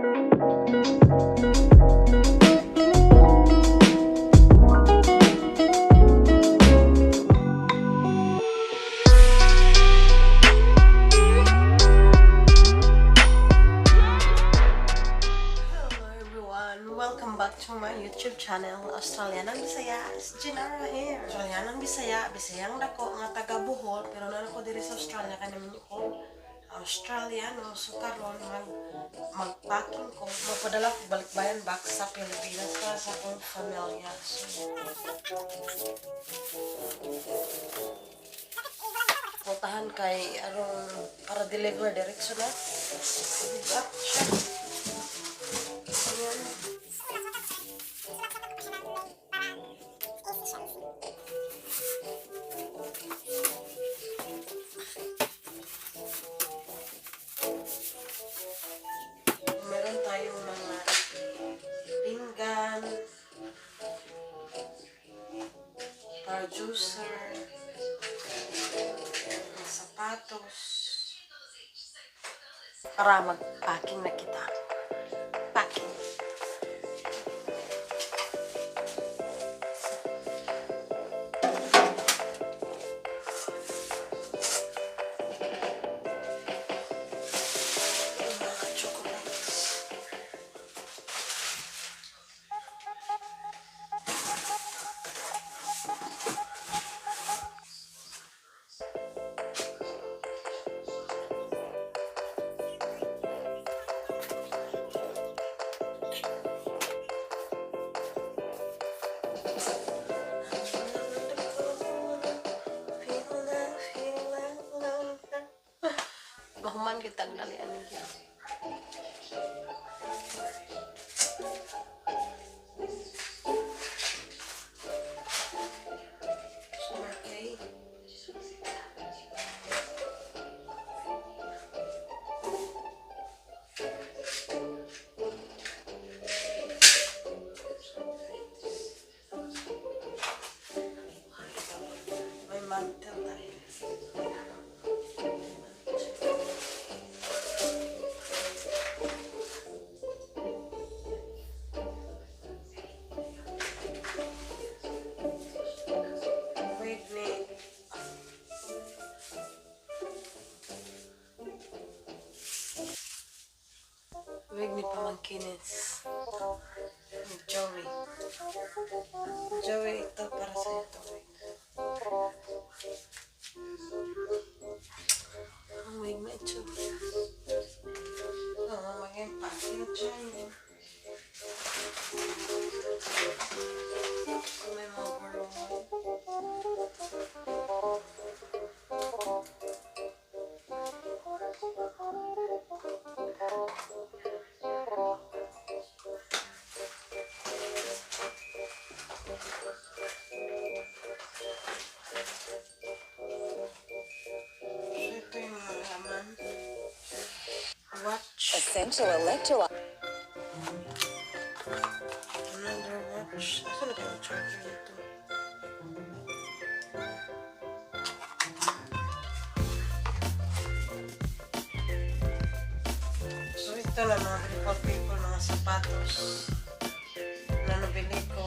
Welcome back to my YouTube channel, Australianang Bisaya, Jinara here. Australianang Bisaya, Bisayang dako nga taga Bohol, pero na ako diri sa Australia kanamin ko Australiano. So karon magpacking ko, magpadala ko balikbayan back sa Pilipinas para sa akong pamilya. So puntahan kay arong para deliver direksyon na. Diba? Meron tayong mga pinggan, bar juicer, sapatos, para mag-packing na kita. Packing. Mahuman kitang dalian niya. Okay. May mantel tayo. Wig ni pamangkinis. Joey. Joey, ito para sa ito. Ang wig na ito. Maging packing dyan. May mga bulong. Essential electrolyte. Another watch. Asa na kayo charger nito? So ito na mga beautiful people, mga sapatos na nabili ko.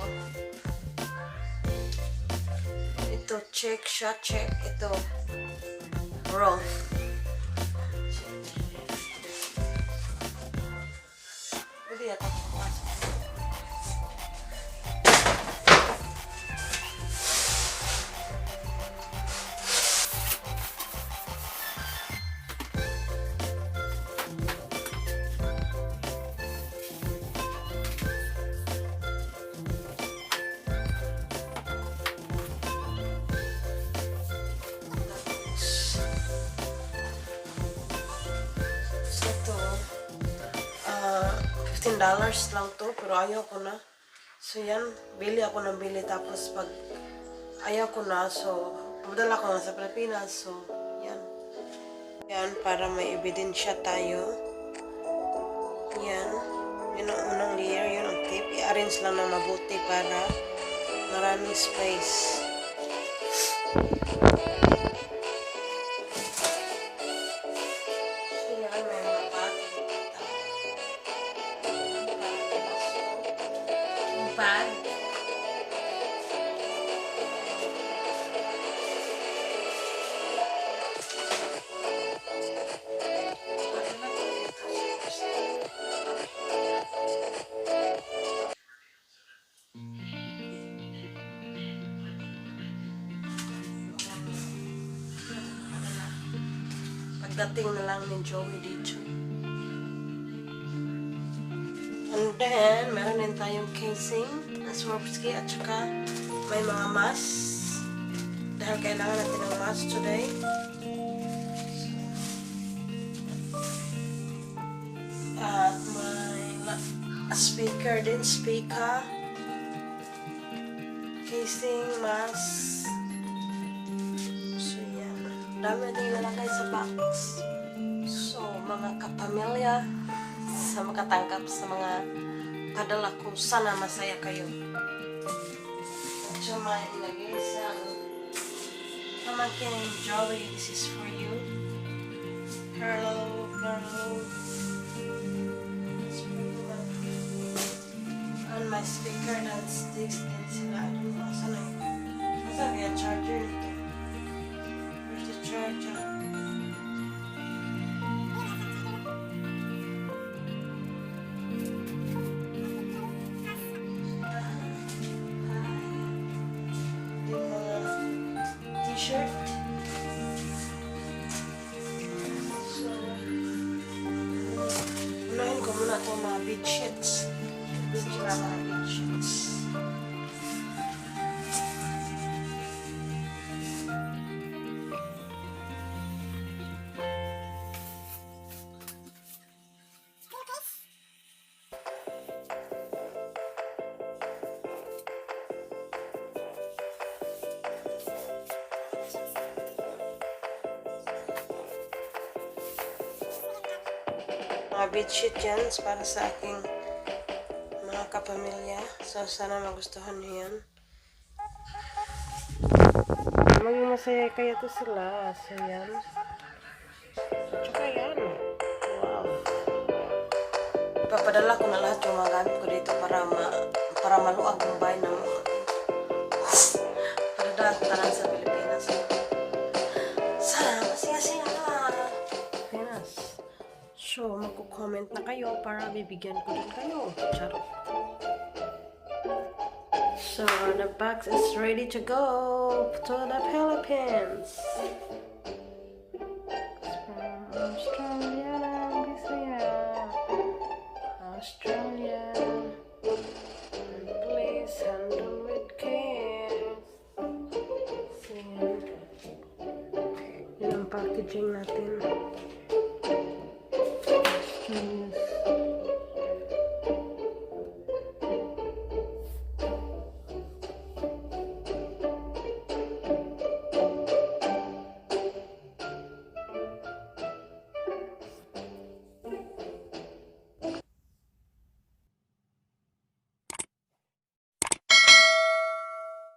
Ito check, shot check. Ito wrong. Pwede yata ko pumasok. $15 lang to, pero ayaw ko na. So yan, bili ako ng bili, tapos pag ayaw ko na, so padala ko na sa Pilipinas. So yan, yan para may ebidensya tayo. Yan, yun ang unang layer, yun ang tape. I-arrange lang na mabuti para maraming space. So yan, may mga bagay. bag. Pagdating na lang ni Joey dito. And then, meron din tayong casing na Swarovski at saka may mga mask. Dahil kailangan natin ng mask today. At may speaker din, speaker. Casing, mask. So, yan. Dami natin ilalagay sa box. So, mga kapamilya, sa makatangkap sa mga padala ko, sana masaya kayo. At so, may ilagay sa pamangkin ni Joey, this is for you. Hello, girl. And my speaker and sticks din sila. I don't know, sana yun. Saan kaya charger nito? Where's the charger? Yung mga t-shirt. So, unahin ko muna itong mga bedsheets. Sila mga bedsheets. Mga bedsheet yan para sa aking mga kapamilya. So, sana magustuhan niyo yan. Maging masaya kaya to sila. So, yan. Tsaka yan. Wow. Ipapadala ko na lahat yung mga gamit ko dito para maluag yung bahay ng para dataran sa Pilipinas. Sana masaya sila. Pinas. So, magko-comment na kayo para bibigyan ko din kayo. Charot. So, the box is ready to go to the Philippines. It's from Australia, Bisaya. Australia. And please handle with care. So, yan ang packaging natin. Australia.